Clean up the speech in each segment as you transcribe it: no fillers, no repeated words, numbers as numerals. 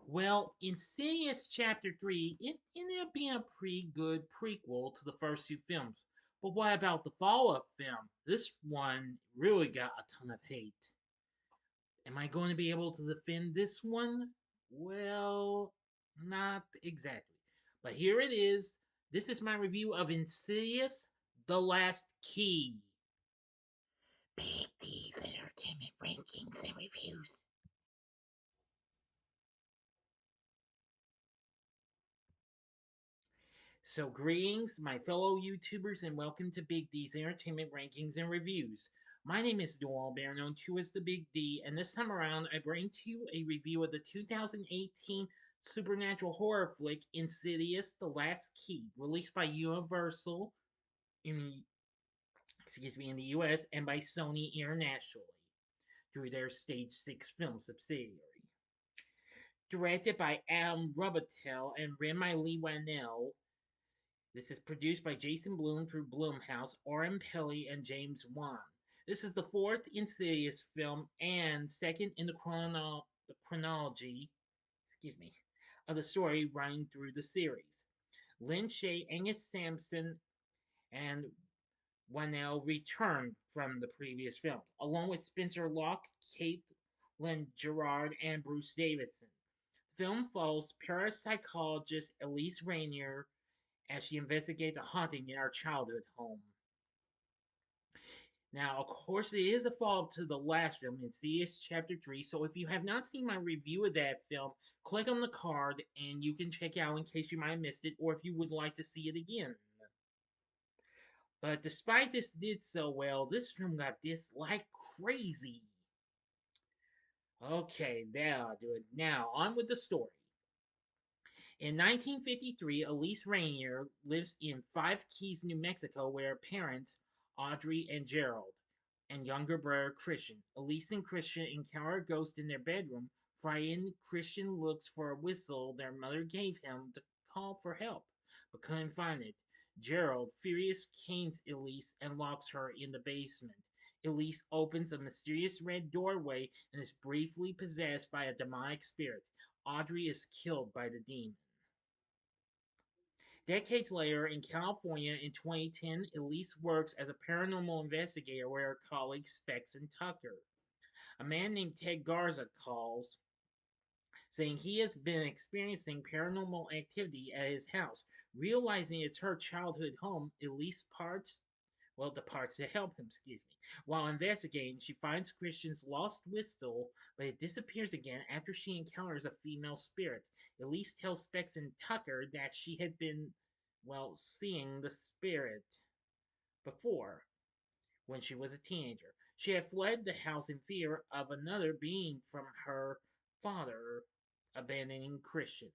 Well, Insidious Chapter 3, it ended up being a pretty good prequel to the first two films. But what about the follow up film? This one really got a ton of hate. Am I going to be able to defend this one? Well, not exactly. But here it is. This is my review of Insidious The Last Key. Big D's Entertainment Rankings and Reviews. So, greetings, my fellow YouTubers, and welcome to Big D's Entertainment Rankings and Reviews. My name is Noel, better known to as the Big D, and this time around I bring to you a review of the 2018 supernatural horror flick Insidious: The Last Key, released by Universal in the in the US and by Sony internationally through their Stage 6 film subsidiary. Directed by Adam Rubatel and written by Leigh Whannell, this is produced by Jason Blum through Blumhouse, Oren Peli, and James Wan. This is the fourth Insidious film and second in the chronology, of the story running through the series. Lin Shaye, Angus Sampson, and Whannell returned from the previous films, along with Spencer Locke, Kate Lynn Gerard, and Bruce Davison. The film follows parapsychologist Elise Rainier as she investigates a haunting in her childhood home. Now, of course, it is a follow-up to the last film, Insidious Chapter 3, so if you have not seen my review of that film, click on the card and you can check out in case you might have missed it, or if you would like to see it again. But despite this did so well, this film got disliked crazy. Okay, that'll do it. Now, on with the story. In 1953, Elise Rainier lives in Five Keys, New Mexico, with her parents, Audrey and Gerald, and younger brother Christian. Elise and Christian encounter a ghost in their bedroom. Frightened, Christian looks for a whistle their mother gave him to call for help, but couldn't find it. Gerald, furious, canes Elise and locks her in the basement. Elise opens a mysterious red doorway and is briefly possessed by a demonic spirit. Audrey is killed by the demon. Decades later, in California in 2010, Elise works as a paranormal investigator with her colleagues Specs and Tucker. A man named Ted Garza calls, saying he has been experiencing paranormal activity at his house. Realizing it's her childhood home, Elise departs to help him, While investigating, she finds Christian's lost whistle, but it disappears again after she encounters a female spirit. Elise tells Specs and Tucker that she had been, seeing the spirit before when she was a teenager. She had fled the house in fear of another being from her father abandoning Christian.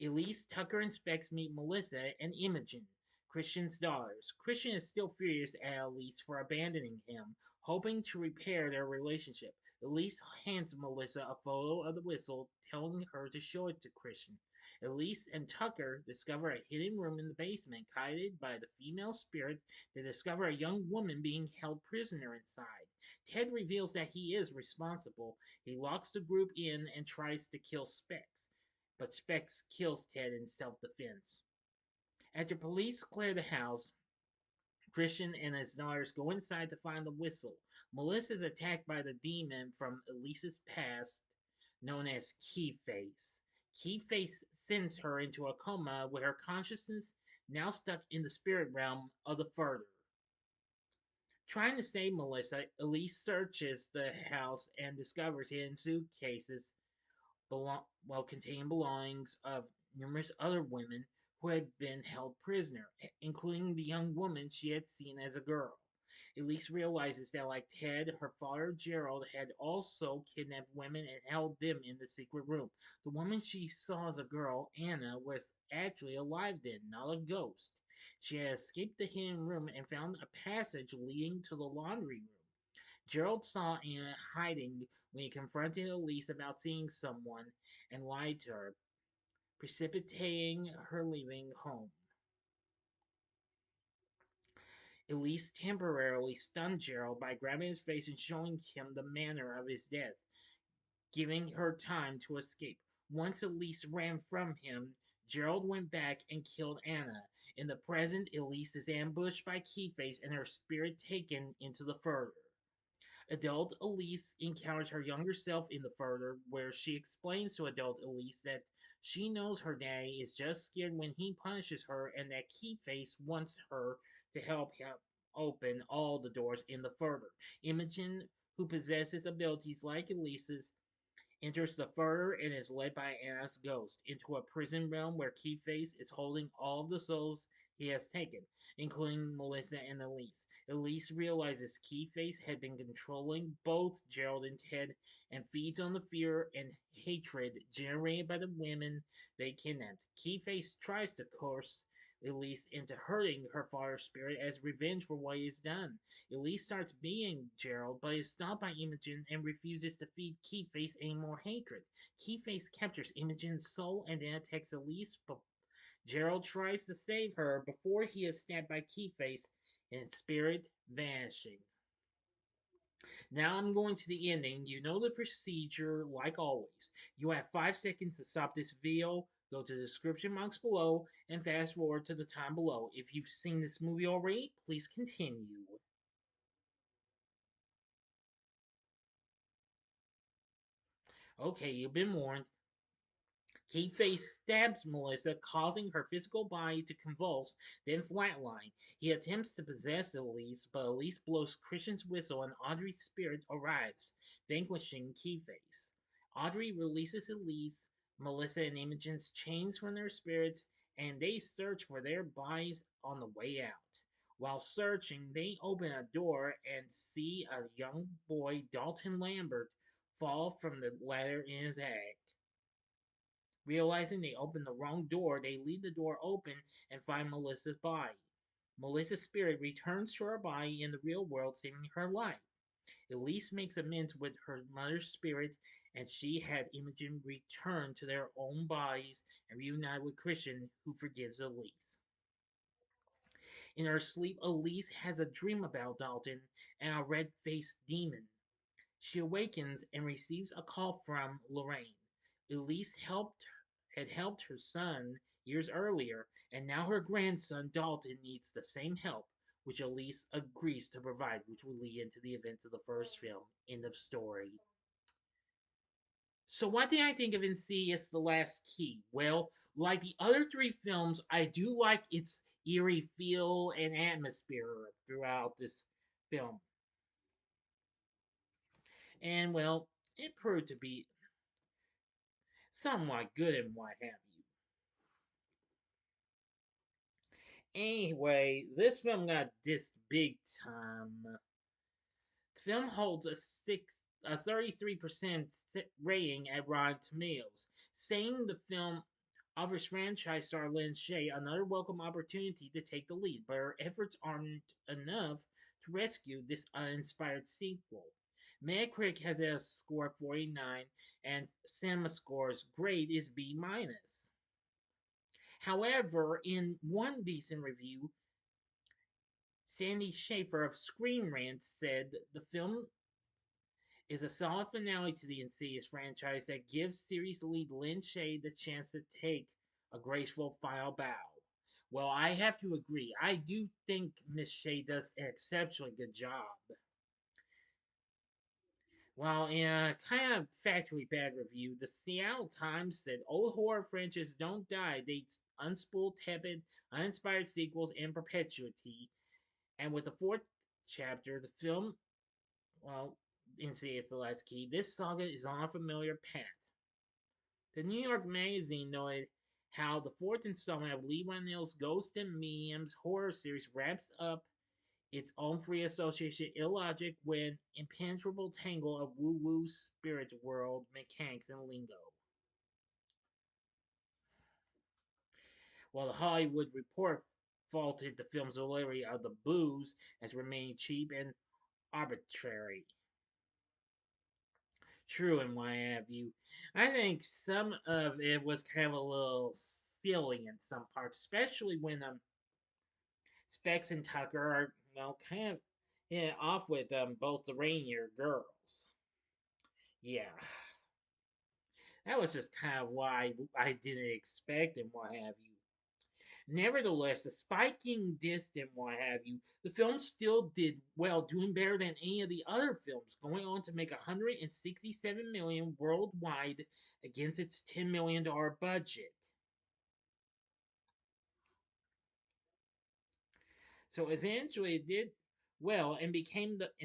Elise, Tucker, and Specs meet Melissa and Imogen, Christian's daughters. Christian is still furious at Elise for abandoning him, hoping to repair their relationship. Elise hands Melissa a photo of the whistle, telling her to show it to Christian. Elise and Tucker discover a hidden room in the basement guided by the female spirit. They discover a young woman being held prisoner inside. Ted reveals that he is responsible. He locks the group in and tries to kill Specs, but Specs kills Ted in self-defense. After police clear the house, Christian and his daughters go inside to find the whistle. Melissa is attacked by the demon from Elise's past, known as Keyface. Keyface sends her into a coma with her consciousness now stuck in the spirit realm of the further. Trying to save Melissa, Elise searches the house and discovers hidden suitcases containing belongings of numerous other women who had been held prisoner, including the young woman she had seen as a girl. Elise realizes that, like Ted, her father Gerald had also kidnapped women and held them in the secret room. The woman she saw as a girl, Anna, was actually alive then, not a ghost. She had escaped the hidden room and found a passage leading to the laundry room. Gerald saw Anna hiding when he confronted Elise about seeing someone and lied to her, precipitating her leaving home. Elise temporarily stunned Gerald by grabbing his face and showing him the manner of his death. giving her time to escape. Once Elise ran from him, Gerald went back and killed Anna. In the present, Elise is ambushed by Keyface and her spirit taken into the further. Adult Elise encounters her younger self in the further, where she explains to adult Elise that she knows her daddy is just scared when he punishes her and that Keyface wants her to help him open all the doors in the further. Imogen, who possesses abilities like Elise's, enters the further and is led by Anna's ghost into a prison realm where Keyface is holding all of the souls he has taken, including Melissa and Elise. Elise realizes Keyface had been controlling both Gerald and Ted and feeds on the fear and hatred generated by the women they kidnapped. Keyface tries to coerce Elise into hurting her father's spirit as revenge for what he has done. Elise starts being Gerald, but is stopped by Imogen and refuses to feed Keyface any more hatred. Keyface captures Imogen's soul and then attacks Elise, but Gerald tries to save her before he is stabbed by Keyface and spirit vanishing. Now I'm going to the ending. You know the procedure, like always. You have 5 seconds to stop this video. Go to the description box below and fast forward to the time below. If you've seen this movie already, please continue. Okay, you've been warned. Keyface stabs Melissa, causing her physical body to convulse, then flatline. He attempts to possess Elise, but Elise blows Christian's whistle and Audrey's spirit arrives, vanquishing Keyface. Audrey releases Elise, Melissa, and Imogen's chains from their spirits, and they search for their bodies on the way out. While searching, they open a door and see a young boy, Dalton Lambert, fall from the ladder in his act. Realizing they opened the wrong door, they leave the door open and find Melissa's body. Melissa's spirit returns to her body in the real world, saving her life. Elise makes amends with her mother's spirit, and she had Imogen return to their own bodies and reunite with Christian, who forgives Elise. In her sleep, Elise has a dream about Dalton and a red faced demon. She awakens and receives a call from Lorraine. Elise had helped her son years earlier, and now her grandson Dalton needs the same help, which Elise agrees to provide, which will lead into the events of the first film. End of story. So, what did I think of Insidious: The Last Key? Well, like the other three films, I do like its eerie feel and atmosphere throughout this film. And, well, it proved to be somewhat good and what have you. Anyway, this film got dissed big time. The film holds a 33% rating at Rotten Tomatoes, saying the film offers franchise star Lin Shaye another welcome opportunity to take the lead, but her efforts aren't enough to rescue this uninspired sequel. Metacritic has a score of 49, and CinemaScore's grade is B minus. However, in one decent review, Sandy Schaefer of Screen Rant said the film is a solid finale to the Insidious franchise that gives series lead Lin Shaye the chance to take a graceful final bow. Well, I have to agree. I do think Miss Shaye does an exceptionally good job. While in a kind of factually bad review, the Seattle Times said old horror franchises don't die, they unspool tepid, uninspired sequels in perpetuity. And with the fourth chapter, the film, well, Insidious: The Last Key, this saga is on a familiar path. The New York Magazine noted how the fourth installment of Leigh Whannell's Ghost and Mediums horror series wraps up its own free association illogic with impenetrable tangle of woo-woo spirit world mechanics and lingo. While the Hollywood Report faulted the film's delivery of the booze as remaining cheap and arbitrary. True and what have you. I think some of it was kind of a little silly in some parts, especially when Specs and Tucker are well kind of off with both the Rainier girls. Yeah. That was just kind of why I didn't expect and what have you. Nevertheless, despite getting dissed and what have you, the film still did well, doing better than any of the other films, going on to make 167 million worldwide against its $10 million budget. So eventually it did well and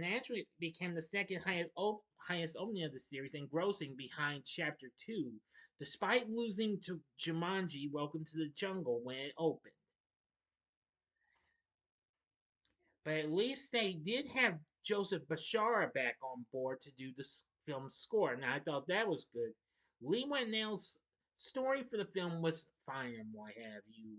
actually became the second highest opening of the series and grossing behind Chapter 2, despite losing to Jumanji Welcome to the Jungle when it opened. But at least they did have Joseph Bashara back on board to do the film's score, and I thought that was good. Leigh Whannell's story for the film was fine and what have you,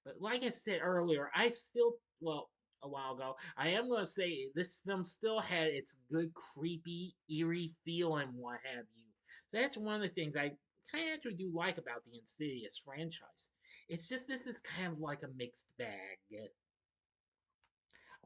but like I said earlier, a while ago, I am going to say this film still had its good, creepy, eerie feel and what have you. So that's one of the things I kind of actually do like about the Insidious franchise. It's just this is kind of like a mixed bag.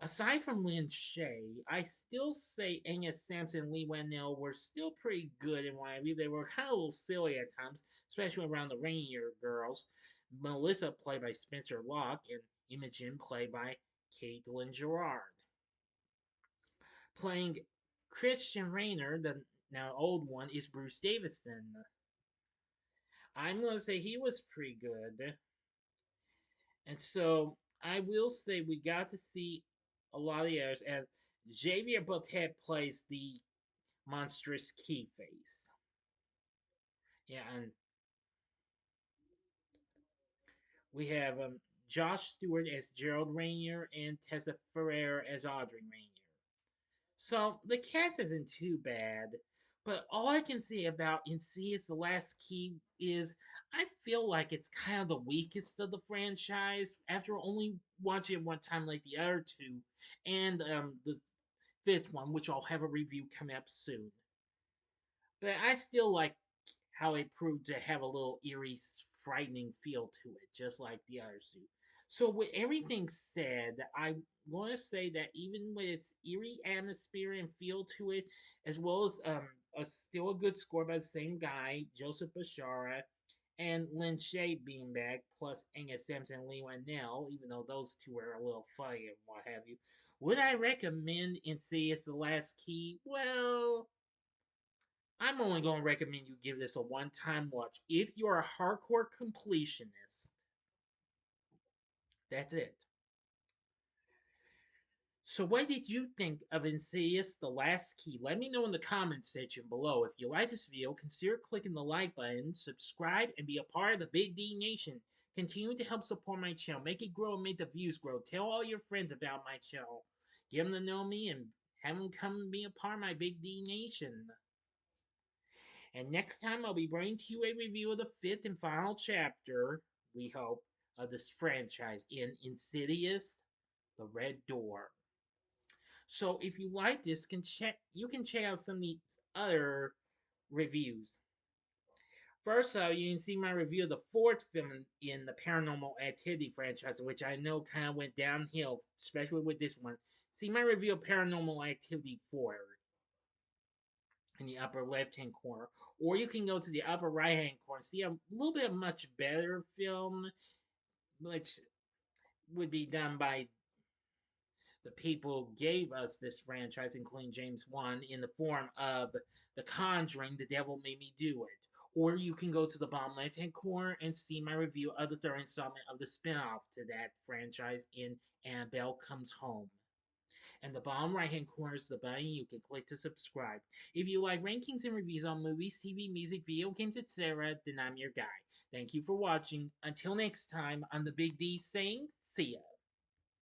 Aside from Lin Shaye, I still say Angus Sampson and Leigh Whannell were still pretty good in what I mean. They were kind of a little silly at times, especially around the Rainier girls. Melissa, played by Spencer Locke, and Imogen, played by Caitlin Gerard. Playing Christian Rayner, the now old one, is Bruce Davison. I'm going to say he was pretty good. And so I will say we got to see a lot of the others, and Xavier Botet plays the monstrous key face. Yeah, and we have Josh Stewart as Gerald Rainier and Tessa Ferrer as Audrey Rainier. So the cast isn't too bad, but all I can say about Insidious The Last Key is I feel like it's kind of the weakest of the franchise after only watching it one time like the other two, and the fifth one, which I'll have a review coming up soon. But I still like how it proved to have a little eerie, frightening feel to it, just like the others do. So, with everything said, I want to say that even with its eerie atmosphere and feel to it, as well as still a good score by the same guy, Joseph Bashara, and Lin Shaye being back, plus Angus Sampson and Leigh Whannell, even though those two are a little funny and what have you. Would I recommend Insidious The Last Key? Well, I'm only going to recommend you give this a one time watch. If you're a hardcore completionist, that's it. So, what did you think of Insidious The Last Key? Let me know in the comments section below. If you like this video, consider clicking the like button, subscribe, and be a part of the Big D Nation. Continue to help support my channel. Make it grow and make the views grow. Tell all your friends about my channel. Get them to know me and have them come and be a part of my Big D Nation. And next time I'll be bringing to you a review of the fifth and final chapter, we hope, of this franchise in Insidious The Red Door. So if you like this, you can check out some of these other reviews. First, you can see my review of the fourth film in the Paranormal Activity franchise, which I know kind of went downhill, especially with this one. See my review of Paranormal Activity 4 in the upper left hand corner, or you can go to the upper right hand corner, see a little bit much better film, which would be done by the people who gave us this franchise, including James Wan, in the form of The Conjuring, The Devil Made Me Do It. Or you can go to the bottom left hand corner and see my review of the third installment of the spin-off to that franchise in Annabelle Comes Home. And the bottom right hand corner is the button you can click to subscribe. If you like rankings and reviews on movies, TV, music, video games, etc., then I'm your guy. Thank you for watching. Until next time, I'm the Big D saying, see ya.